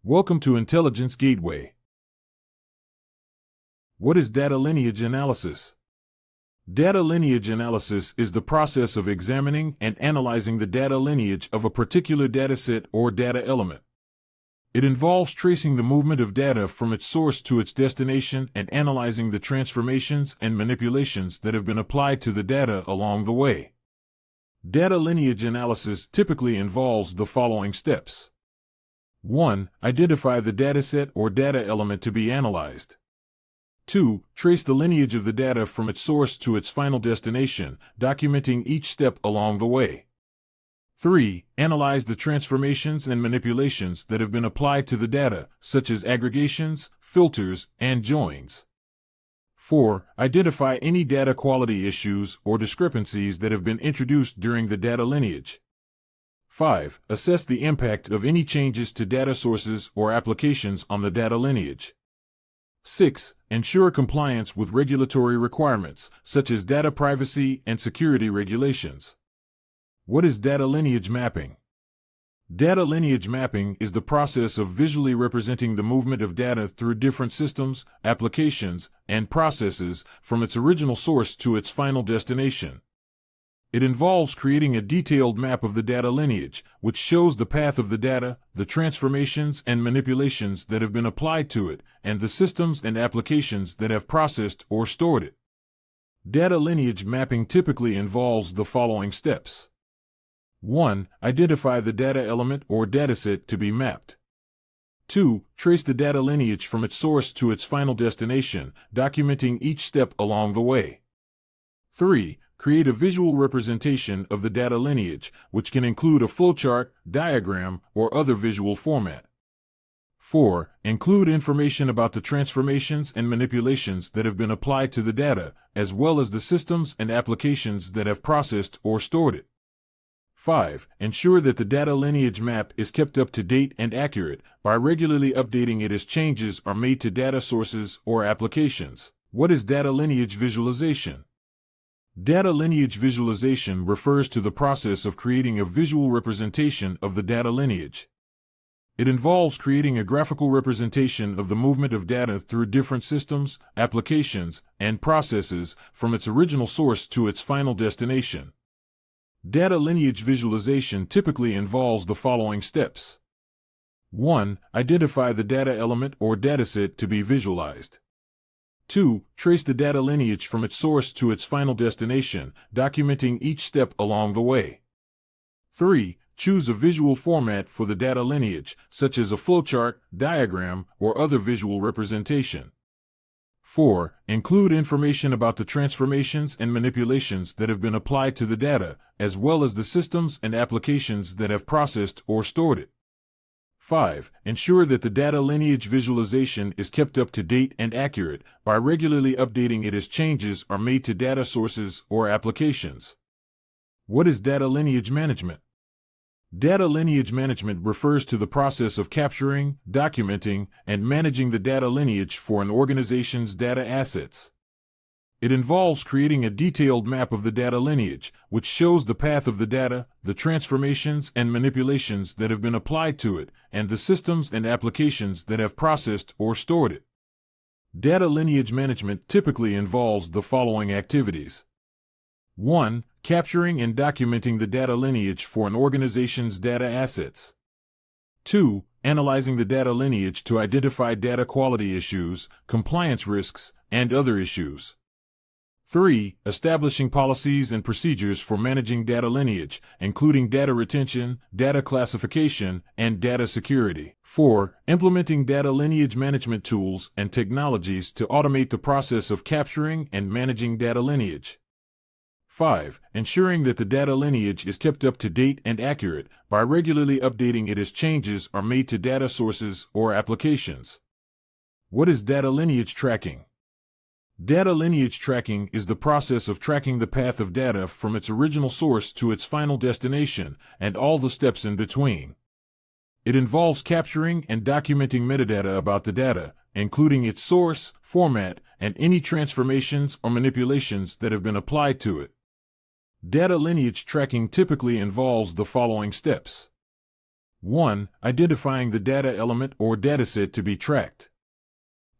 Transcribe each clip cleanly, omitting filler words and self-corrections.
Welcome to Intelligence Gateway. What is data lineage analysis? Data lineage analysis is the process of examining and analyzing the data lineage of a particular dataset or data element. It involves tracing the movement of data from its source to its destination and analyzing the transformations and manipulations that have been applied to the data along the way. Data lineage analysis typically involves the following steps. 1. Identify the dataset or data element to be analyzed. 2. Trace the lineage of the data from its source to its final destination, documenting each step along the way. 3. Analyze the transformations and manipulations that have been applied to the data, such as aggregations, filters, and joins. 4. Identify any data quality issues or discrepancies that have been introduced during the data lineage. 5. Assess the impact of any changes to data sources or applications on the data lineage. 6. Ensure compliance with regulatory requirements, such as data privacy and security regulations. What is data lineage mapping? Data lineage mapping is the process of visually representing the movement of data through different systems, applications, and processes from its original source to its final destination. It involves creating a detailed map of the data lineage, which shows the path of the data, the transformations and manipulations that have been applied to it, and the systems and applications that have processed or stored it. Data lineage mapping typically involves the following steps. 1. Identify the data element or dataset to be mapped. 2. Trace the data lineage from its source to its final destination, documenting each step along the way. 3. Create a visual representation of the data lineage, which can include a flowchart, diagram, or other visual format. 4. Include information about the transformations and manipulations that have been applied to the data, as well as the systems and applications that have processed or stored it. 5. Ensure that the data lineage map is kept up to date and accurate by regularly updating it as changes are made to data sources or applications. What is data lineage visualization? Data lineage visualization refers to the process of creating a visual representation of the data lineage. It involves creating a graphical representation of the movement of data through different systems, applications, and processes from its original source to its final destination. Data lineage visualization typically involves the following steps. 1. Identify the data element or dataset to be visualized. 2. Trace the data lineage from its source to its final destination, documenting each step along the way. 3. Choose a visual format for the data lineage, such as a flowchart, diagram, or other visual representation. 4. Include information about the transformations and manipulations that have been applied to the data, as well as the systems and applications that have processed or stored it. 5. Ensure that the data lineage visualization is kept up to date and accurate by regularly updating it as changes are made to data sources or applications. What is data lineage management? Data lineage management refers to the process of capturing, documenting, and managing the data lineage for an organization's data assets. It involves creating a detailed map of the data lineage, which shows the path of the data, the transformations and manipulations that have been applied to it, and the systems and applications that have processed or stored it. Data lineage management typically involves the following activities. 1. Capturing and documenting the data lineage for an organization's data assets. 2. Analyzing the data lineage to identify data quality issues, compliance risks, and other issues. 3. Establishing policies and procedures for managing data lineage, including data retention, data classification, and data security. 4. Implementing data lineage management tools and technologies to automate the process of capturing and managing data lineage. 5. Ensuring that the data lineage is kept up to date and accurate by regularly updating it as changes are made to data sources or applications. What is data lineage tracking? Data lineage tracking is the process of tracking the path of data from its original source to its final destination and all the steps in between. It involves capturing and documenting metadata about the data, including its source, format, and any transformations or manipulations that have been applied to it. Data lineage tracking typically involves the following steps. 1. Identifying the data element or dataset to be tracked.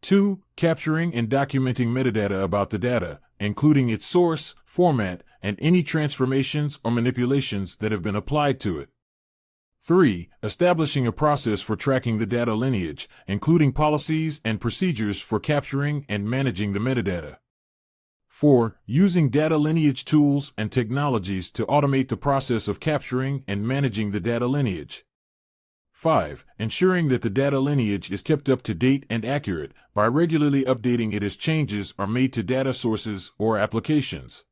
2. Capturing and documenting metadata about the data, including its source, format, and any transformations or manipulations that have been applied to it. 3. Establishing a process for tracking the data lineage, including policies and procedures for capturing and managing the metadata. 4. Using data lineage tools and technologies to automate the process of capturing and managing the data lineage. 5. Ensuring that the data lineage is kept up to date and accurate by regularly updating it as changes are made to data sources or applications.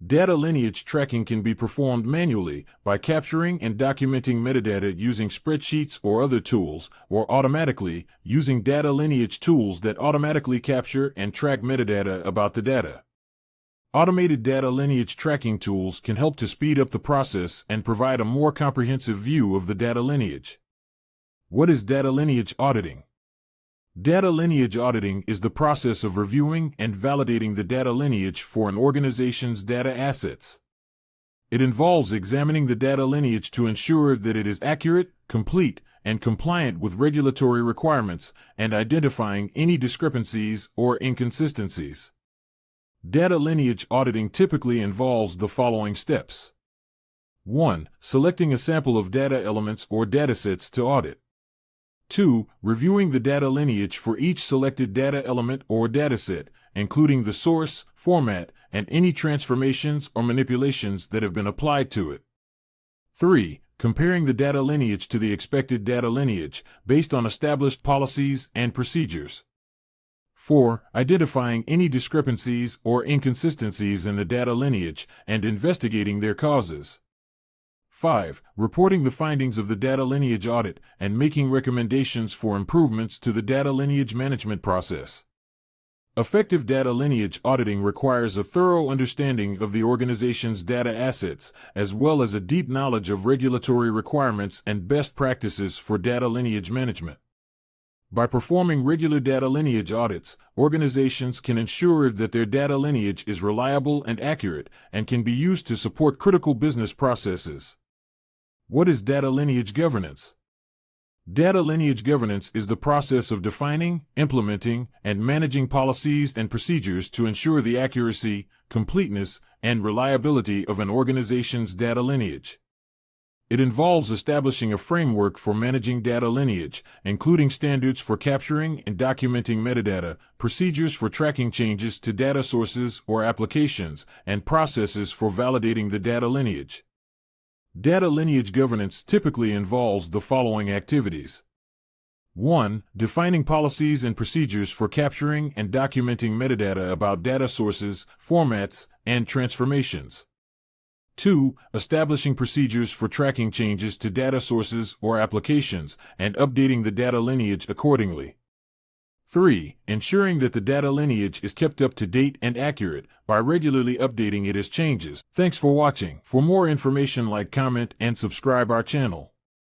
Data lineage tracking can be performed manually by capturing and documenting metadata using spreadsheets or other tools, or automatically using data lineage tools that automatically capture and track metadata about the data. Automated data lineage tracking tools can help to speed up the process and provide a more comprehensive view of the data lineage. What is data lineage auditing? Data lineage auditing is the process of reviewing and validating the data lineage for an organization's data assets. It involves examining the data lineage to ensure that it is accurate, complete, and compliant with regulatory requirements, and identifying any discrepancies or inconsistencies. Data lineage auditing typically involves the following steps. 1. Selecting a sample of data elements or datasets to audit. 2. Reviewing the data lineage for each selected data element or dataset, including the source, format, and any transformations or manipulations that have been applied to it. 3. Comparing the data lineage to the expected data lineage based on established policies and procedures. 4. Identifying any discrepancies or inconsistencies in the data lineage and investigating their causes. 5. Reporting the findings of the data lineage audit and making recommendations for improvements to the data lineage management process. Effective data lineage auditing requires a thorough understanding of the organization's data assets, as well as a deep knowledge of regulatory requirements and best practices for data lineage management. By performing regular data lineage audits, organizations can ensure that their data lineage is reliable and accurate and can be used to support critical business processes. What is data lineage governance? Data lineage governance is the process of defining, implementing, and managing policies and procedures to ensure the accuracy, completeness, and reliability of an organization's data lineage. It involves establishing a framework for managing data lineage, including standards for capturing and documenting metadata, procedures for tracking changes to data sources or applications, and processes for validating the data lineage. Data lineage governance typically involves the following activities. 1. Defining policies and procedures for capturing and documenting metadata about data sources, formats, and transformations. 2. Establishing procedures for tracking changes to data sources or applications and updating the data lineage accordingly. 3. Ensuring that the data lineage is kept up to date and accurate by regularly updating it as changes. Thanks for watching. For more information, like, comment, and subscribe our channel.